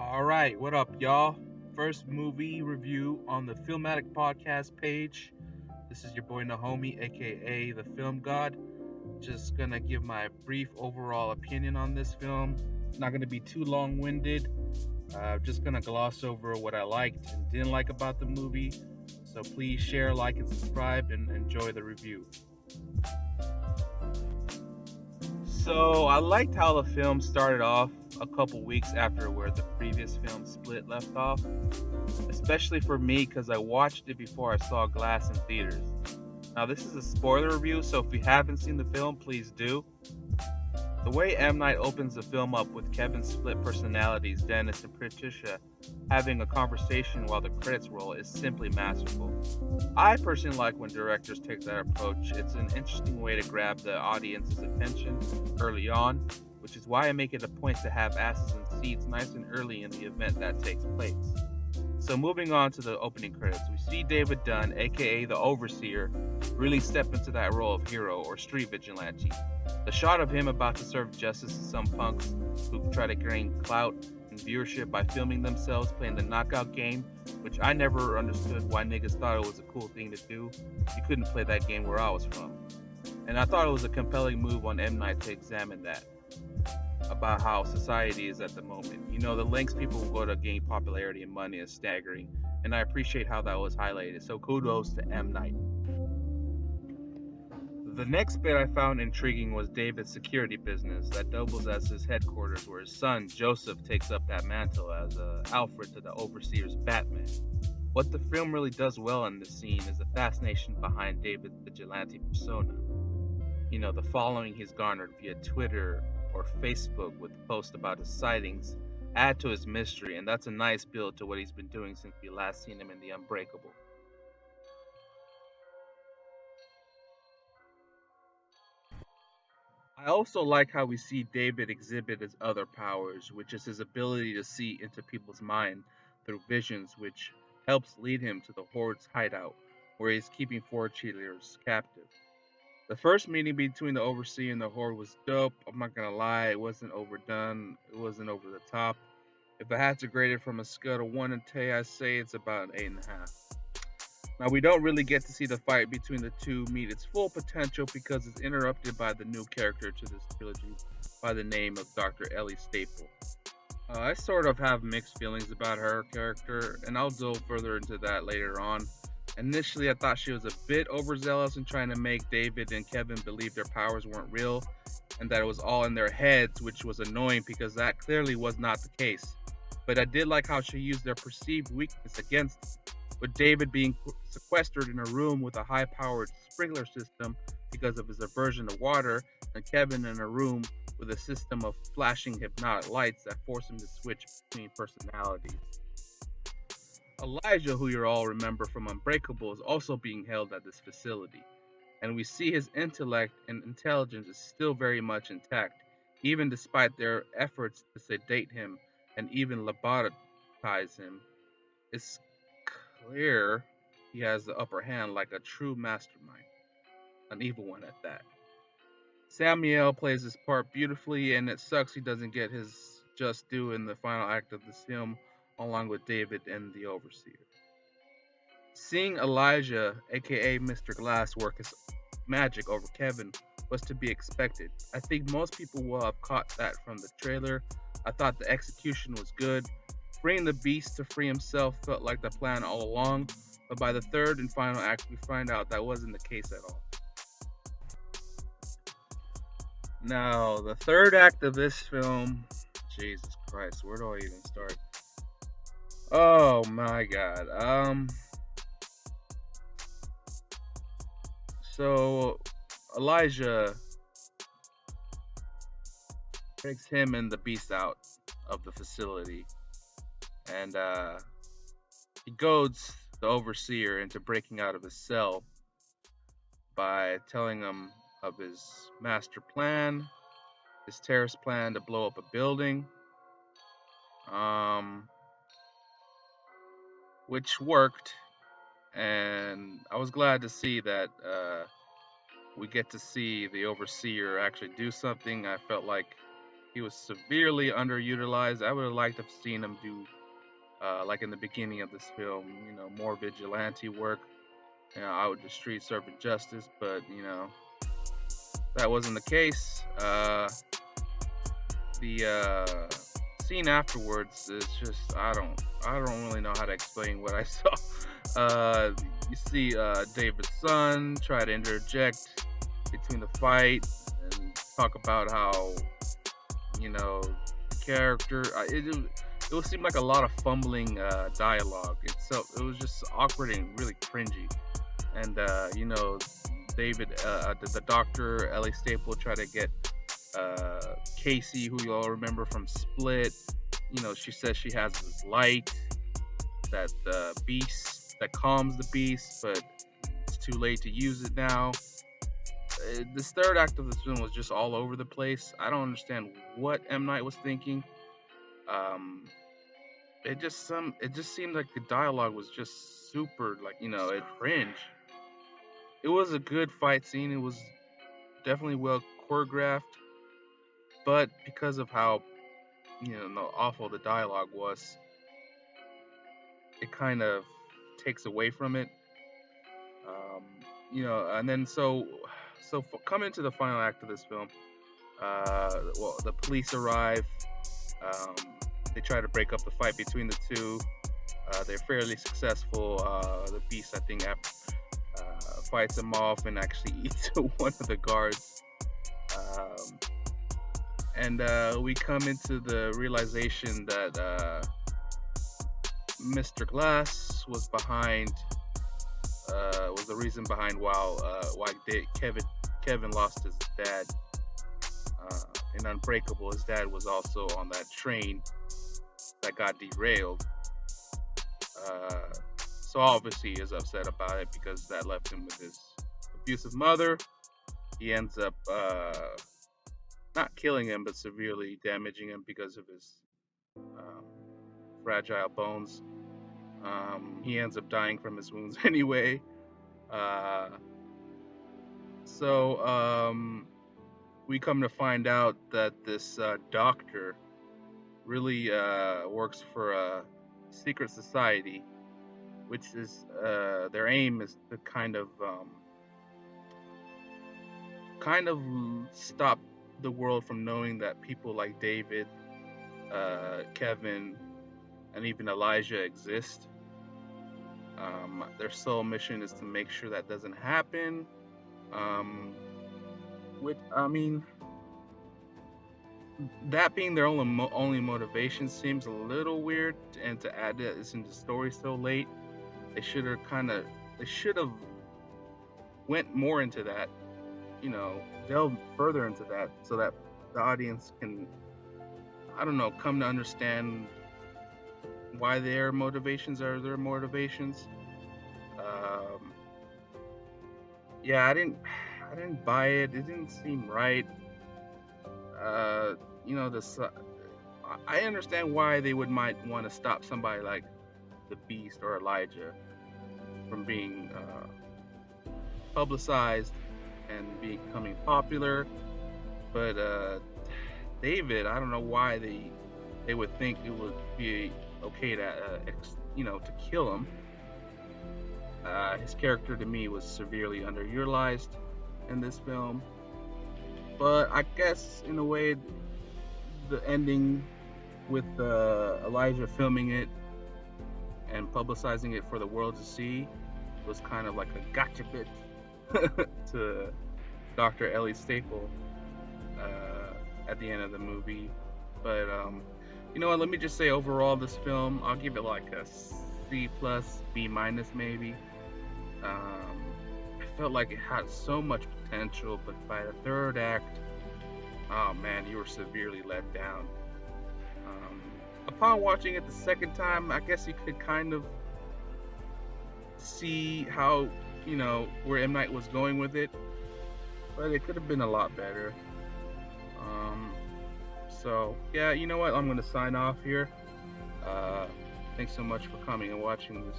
All right, what up, y'all? First movie review on the Filmatic podcast page. This is your boy Nahomi, aka the Film God. Just gonna give my brief overall opinion on this film. It's not gonna be too long winded. Just gonna gloss over what I liked and didn't like about the movie. So please share, like, and subscribe, and enjoy the review. So I liked how the film started off a couple weeks after where the previous film Split left off, especially for me because I watched it before I saw Glass in theaters. Now, this is a spoiler review, so if you haven't seen the film, please do. The way M. Night opens the film up with Kevin's split personalities, Dennis and Patricia, having a conversation while the credits roll is simply masterful. I personally like when directors take that approach. It's an interesting way to grab the audience's attention early on, which is why I make it a point to have asses in seats nice and early in the event that takes place. So moving on to the opening credits, we see David Dunn, aka the Overseer, really step into that role of hero or street vigilante. The shot of him about to serve justice to some punks who try to gain clout and viewership by filming themselves playing the knockout game, which I never understood why niggas thought it was a cool thing to do. You couldn't play that game where I was from. And I thought it was a compelling move on M. Night to examine that about how society is at the moment. You know, the lengths people will go to gain popularity and money is staggering, and I appreciate how that was highlighted. So kudos to M. Night. The next bit I found intriguing was David's security business that doubles as his headquarters, where his son Joseph takes up that mantle as Alfred to the Overseer's Batman. What the film really does well in this scene is the fascination behind David's vigilante persona. You know, the following he's garnered via Twitter or Facebook with posts about his sightings add to his mystery, and that's a nice build to what he's been doing since we last seen him in The Unbreakable. I also like how we see David exhibit his other powers, which is his ability to see into people's mind through visions, which helps lead him to the Horde's hideout, where he's keeping four cheerleaders captive. The first meeting between the Overseer and the Horde was dope. I'm not gonna lie, it wasn't overdone, it wasn't over the top. If I had to grade it from a scale of 1 to 10, I'd say it's about an 8.5. Now, we don't really get to see the fight between the two meet its full potential because it's interrupted by the new character to this trilogy by the name of Dr. Ellie Staple. I sort of have mixed feelings about her character, and I'll delve further into that later on. Initially, I thought she was a bit overzealous in trying to make David and Kevin believe their powers weren't real and that it was all in their heads, which was annoying because that clearly was not the case. But I did like how she used their perceived weakness against them, with David being sequestered in a room with a high powered sprinkler system because of his aversion to water, and Kevin in a room with a system of flashing hypnotic lights that force him to switch between personalities. Elijah, who you all remember from Unbreakable, is also being held at this facility, and we see his intellect and intelligence is still very much intact, even despite their efforts to sedate him and even lobotomize him. It's clear he has the upper hand like a true mastermind, an evil one at that. Samuel plays his part beautifully, and it sucks he doesn't get his just due in the final act of this film, along with David and the Overseer. Seeing Elijah, aka Mr. Glass, work his magic over Kevin was to be expected. I think most people will have caught that from the trailer. I thought the execution was good. Freeing the beast to free himself felt like the plan all along, but by the third and final act, we find out that wasn't the case at all. Now, the third act of this film, Jesus Christ, where do I even start? Oh my God. So Elijah takes him and the beast out of the facility, and he goads the overseer into breaking out of his cell by telling him of his master plan, his terrorist plan to blow up a building, um, which worked. And I was glad to see that we get to see the overseer actually do something. I felt like He was severely underutilized. I would have liked to have seen him do, like in the beginning of this film, more vigilante work, out with the street serving justice. But that wasn't the case. The scene afterwards is just I don't really know how to explain what I saw. You see David's son try to interject between the fight and talk about how the character it would seem like a lot of fumbling dialogue. It was just awkward and really cringy. And David, the doctor Ellie Staple tried to get Casey, who you all remember from Split. She says she has this light that the beast that calms the beast, but it's too late to use it now. This third act of this film was just all over the place. I don't understand what M. Night was thinking. It just seemed like the dialogue was just super, like, it cringe. It was a good fight scene. It was definitely well choreographed, but because of how awful the dialogue was, it kind of takes away from it. And then coming to the final act of this film, the police arrive. Um, they try to break up the fight between the two. They're fairly successful. The beast, I think, fights him off and actually eats one of the guards. And we come into the realization that Mr. Glass was the reason behind why Kevin lost his dad. In Unbreakable, his dad was also on that train that got derailed. So obviously he is upset about it because that left him with his abusive mother. He ends up not killing him, but severely damaging him because of his fragile bones. He ends up dying from his wounds anyway. We come to find out that this doctor really works for a secret society, which is their aim is to kind of stop the world from knowing that people like David, Kevin, and even Elijah exist. Their sole mission is to make sure that doesn't happen. That being their only motivation seems a little weird, and to add this into the story so late, they should have went more into that, delve further into that, so that the audience can, come to understand why their motivations are their motivations. I didn't buy it. It didn't seem right. I understand why they might want to stop somebody like the Beast or Elijah from being publicized and becoming popular, but David, I don't know why they would think it would be okay to to kill him. His character to me was severely underutilized in this film, but I guess in a way the ending with Elijah filming it and publicizing it for the world to see was kind of like a gotcha bit to Dr. Ellie Staple at the end of the movie. But you know what, let me just say, overall this film, I'll give it like a C+, B- maybe. I felt like it had so much potential, but by the third act, oh man, you were severely let down. Upon watching it the second time, I guess you could kind of see how, where M. Night was going with it, but it could have been a lot better. So yeah, you know what, I'm going to sign off here. Thanks so much for coming and watching this